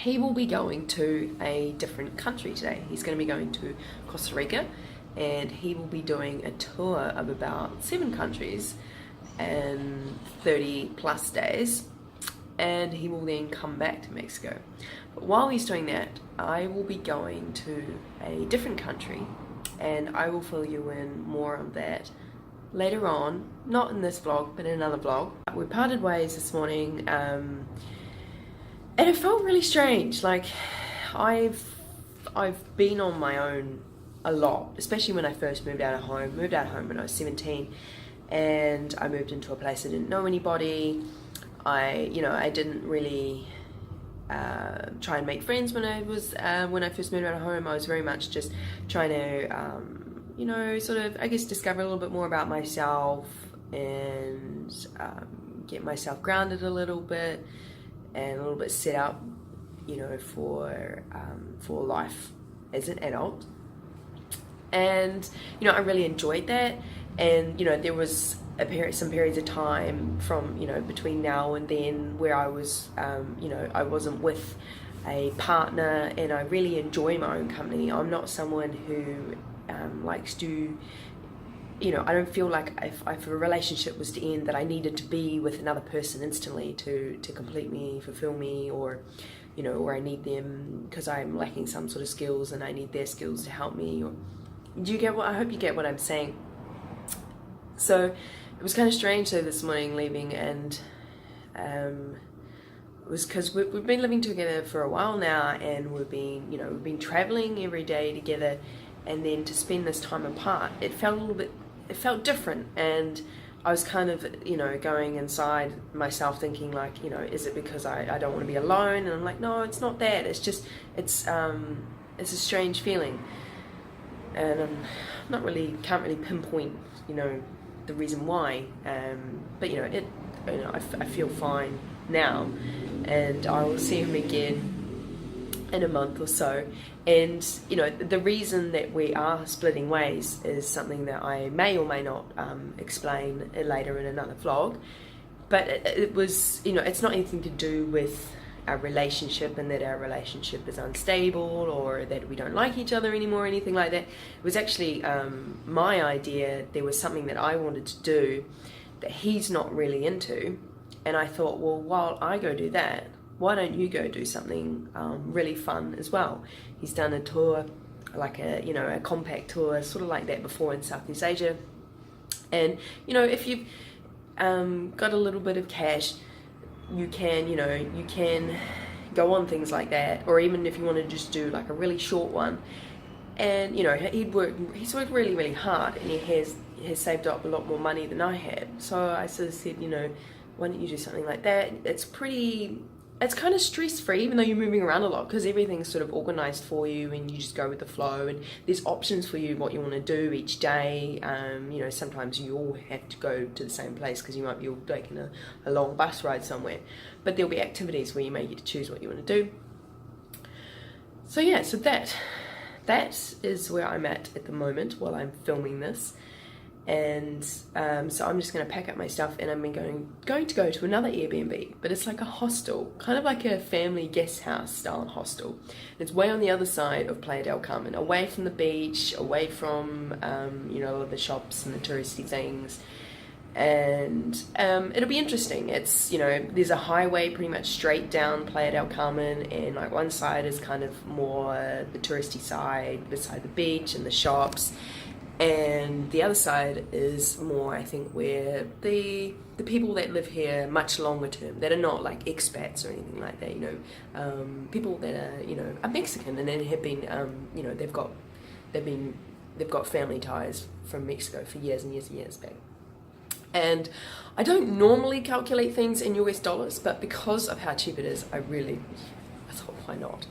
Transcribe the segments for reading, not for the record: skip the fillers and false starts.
he will be going to a different country today. He's going to be going to Costa Rica, and he will be doing a tour of about 7 countries and 30 plus days, and he will then come back to Mexico. But while he's doing that, I will be going to a different country, and I will fill you in more on that later on, not in this vlog, but in another vlog. We parted ways this morning, and it felt really strange. Like, I've been on my own a lot, especially when I first moved out of home. Moved out of home when I was 17, and I moved into a place I didn't know anybody. I didn't really try and make friends when I first moved out of home. I was very much just trying to, sort of, I guess, discover a little bit more about myself and get myself grounded a little bit and a little bit set up, for life as an adult. And I really enjoyed that. And there was some periods of time from between now and then where I was I wasn't with a partner, and I really enjoy my own company. I'm not someone who likes to, I don't feel like if a relationship was to end that I needed to be with another person instantly to complete me, fulfill me, or or I need them because I'm lacking some sort of skills and I need their skills to help me. Or do you get what I hope you get what I'm saying? So it was kind of strange though this morning leaving, and it was because we've been living together for a while now, and we've been traveling every day together, and then to spend this time apart, it felt different. And I was kind of going inside myself thinking like, is it because I don't want to be alone? And I'm like, no, it's not that. It's just it's a strange feeling, and can't really pinpoint the reason why, but I feel fine now, and I will see him again in a month or so. And the reason that we are splitting ways is something that I may or may not explain later in another vlog, but it was it's not anything to do with our relationship and that our relationship is unstable or that we don't like each other anymore or anything like that. It was actually my idea. There was something that I wanted to do that he's not really into, and I thought, well, while I go do that, why don't you go do something really fun as well? He's done a tour, like a compact tour, sort of like that before in Southeast Asia, and if you've got a little bit of cash, you can go on things like that, or even if you want to just do like a really short one. And he's worked really, really hard, and he has saved up a lot more money than I had. So I sort of said, why don't you do something like that? It's kind of stress-free, even though you're moving around a lot, because everything's sort of organized for you and you just go with the flow, and there's options for you what you want to do each day. Sometimes you all have to go to the same place because you might be all taking a long bus ride somewhere, but there'll be activities where you may get to choose what you want to do. So yeah, so that is where I'm at the moment while I'm filming this. And so I'm just going to pack up my stuff, and I'm going to go to another Airbnb, but it's like a hostel, kind of like a family guest house style hostel. And it's way on the other side of Playa del Carmen, away from the beach, away from all of the shops and the touristy things. And it'll be interesting. It's there's a highway pretty much straight down Playa del Carmen, and like one side is kind of more the touristy side beside the beach and the shops, and the other side is more, I think, where the people that live here much longer term, that are not like expats or anything like that, people that are Mexican and then have been they've got family ties from Mexico for years and years and years back. And I don't normally calculate things in US dollars, but because of how cheap it is, I thought, why not?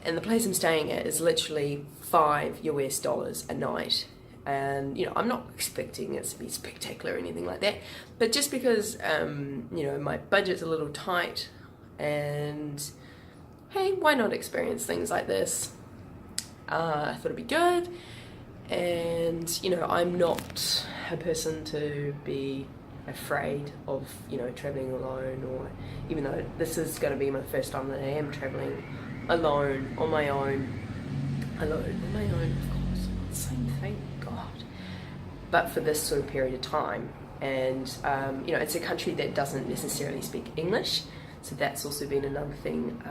And the place I'm staying at is literally $5 US a night. And I'm not expecting it to be spectacular or anything like that, but just because my budget's a little tight, and hey, why not experience things like this? I thought it'd be good. And I'm not a person to be afraid of traveling alone, or even though this is going to be my first time that I am traveling alone, on my own, of course, same thing, God. But for this sort of period of time, and you know, it's a country that doesn't necessarily speak English, so that's also been another thing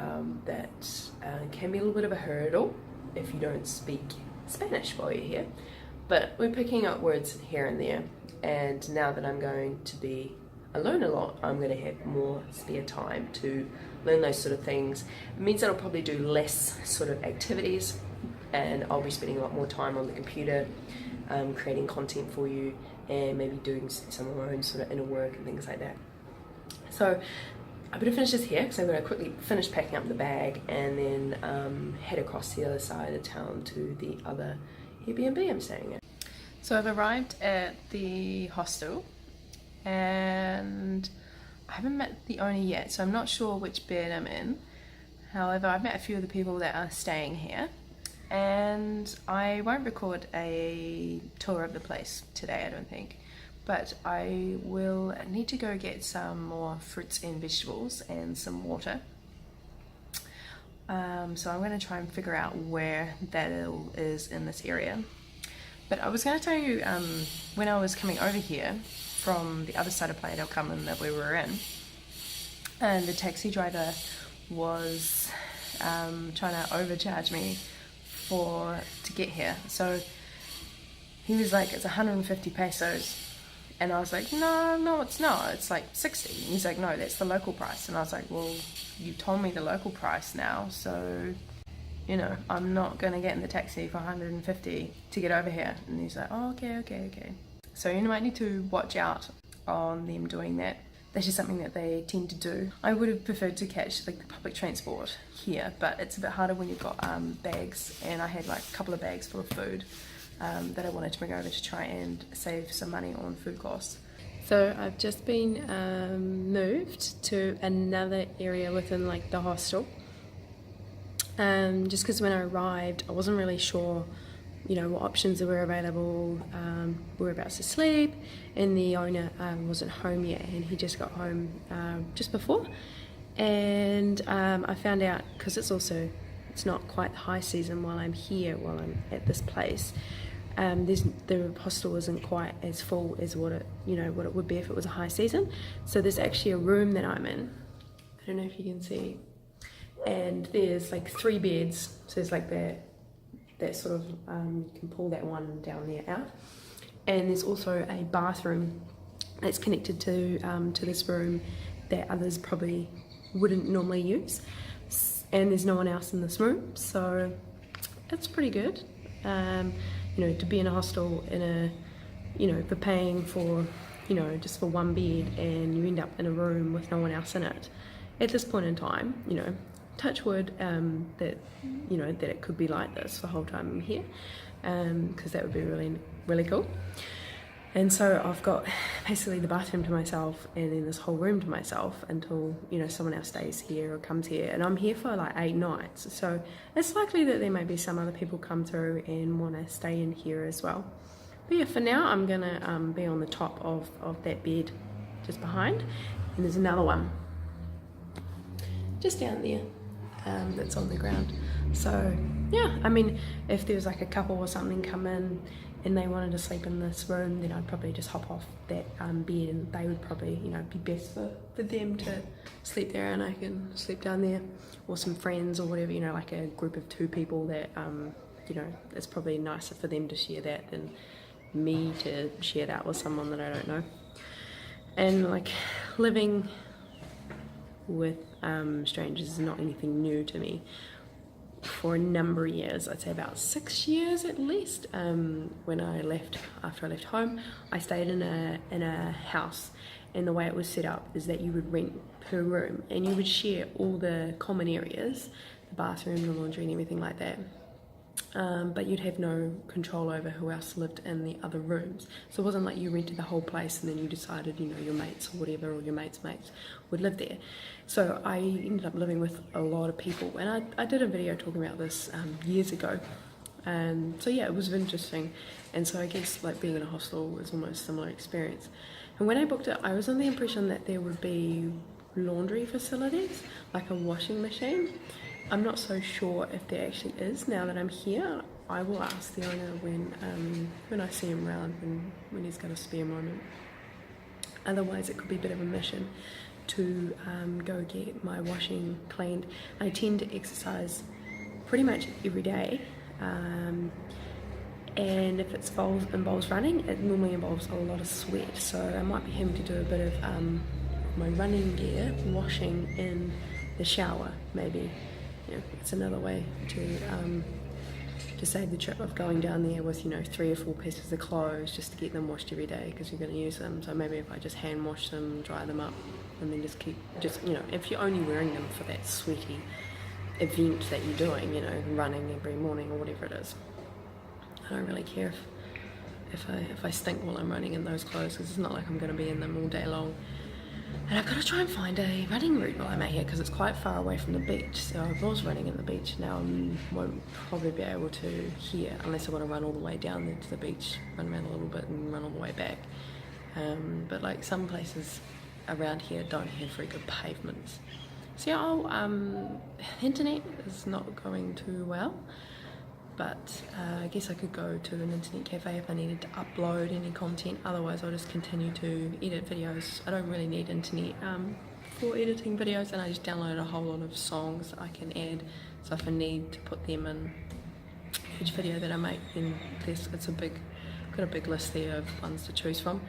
that can be a little bit of a hurdle if you don't speak Spanish while you're here. But we're picking up words here and there, and now that I'm going to be alone a lot, I'm going to have more spare time to learn those sort of things. It means that I'll probably do less sort of activities, and I'll be spending a lot more time on the computer, creating content for you, and maybe doing some of my own sort of inner work and things like that. So I better finish this here because I'm going to quickly finish packing up the bag and then head across the other side of town to the other Airbnb I'm staying at. So I've arrived at the hostel and I haven't met the owner yet, so I'm not sure which bed I'm in. However, I've met a few of the people that are staying here, and I won't record a tour of the place today, I don't think, but I will need to go get some more fruits and vegetables and some water. So I'm going to try and figure out where that is in this area. But I was going to tell you, when I was coming over here from the other side of Playa del Carmen that we were in, and the taxi driver was trying to overcharge me to get here. So he was like, it's 150 pesos. And I was like, no, it's not. It's like 60. And he's like, no, that's the local price. And I was like, well, you told me the local price now, so, you know, I'm not going to get in the taxi for 150 to get over here. And he's like, oh, okay. So you might need to watch out on them doing that. That's just something that they tend to do. I would have preferred to catch like the public transport here, but it's a bit harder when you've got bags, and I had like a couple of bags full of food that I wanted to bring over to try and save some money on food costs. So I've just been moved to another area within like the hostel, just because when I arrived I wasn't really sure, you know, what options were available. We were about to sleep, and the owner wasn't home yet, and he just got home just before. And I found out, because it's not quite high season while I'm here, while I'm at this place. The hostel isn't quite as full as what it would be if it was a high season. So there's actually a room that I'm in. I don't know if you can see, and there's like 3 beds. So there's like that sort of you can pull that one down there out, and there's also a bathroom that's connected to this room that others probably wouldn't normally use, and there's no one else in this room, so it's pretty good. You know, to be in a hostel for paying for, just for one bed, and you end up in a room with no one else in it. At this point in time, touch wood, that it could be like this the whole time I'm here, because that would be really, really cool. And so I've got basically the bathroom to myself, and then this whole room to myself until, someone else stays here or comes here. And I'm here for like 8 nights. So it's likely that there may be some other people come through and want to stay in here as well. But yeah, for now I'm going to be on the top of that bed just behind. And there's another one just down there that's on the ground. So yeah, I mean, if there was like a couple or something come in and they wanted to sleep in this room, then I'd probably just hop off that bed, and they would probably, be best for them to sleep there, and I can sleep down there, or some friends or whatever, like a group of 2 people that, it's probably nicer for them to share that than me to share that with someone that I don't know. And like living with strangers is not anything new to me. For a number of years, I'd say about 6 years at least. When after I left home, I stayed in a house, and the way it was set up is that you would rent per room, and you would share all the common areas, the bathroom, the laundry, and everything like that. But you'd have no control over who else lived in the other rooms. So it wasn't like you rented the whole place and then you decided, your mates or whatever, or your mates' mates would live there. So I ended up living with a lot of people, and I did a video talking about this years ago. So yeah, it was interesting. And so I guess like being in a hostel was almost a similar experience. And when I booked it, I was under the impression that there would be laundry facilities, like a washing machine. I'm not so sure if there actually is now that I'm here. I will ask the owner when I see him around, when he's got a spare moment. Otherwise it could be a bit of a mission to go get my washing cleaned. I tend to exercise pretty much every day, and if it involves running, it normally involves a lot of sweat, so I might be having to do a bit of my running gear washing in the shower, maybe. It's another way to save the trip of going down there with 3 or 4 pieces of clothes just to get them washed every day, because you're going to use them. So maybe if I just hand wash them, dry them up, and then just if you're only wearing them for that sweaty event that you're doing, running every morning or whatever it is, I don't really care if I stink while I'm running in those clothes, because it's not like I'm going to be in them all day long. And I've got to try and find a running route while I'm out here, because it's quite far away from the beach. So I was running in the beach, now I won't probably be able to here, unless I want to run all the way down there to the beach, run around a little bit and run all the way back. But like some places around here don't have very good pavements. So yeah, internet is not going too well. But I guess I could go to an internet cafe if I needed to upload any content. Otherwise I'll just continue to edit videos. I don't really need internet for editing videos, and I just download a whole lot of songs I can add, so if I need to put them in each video that I make, then got a big list there of ones to choose from.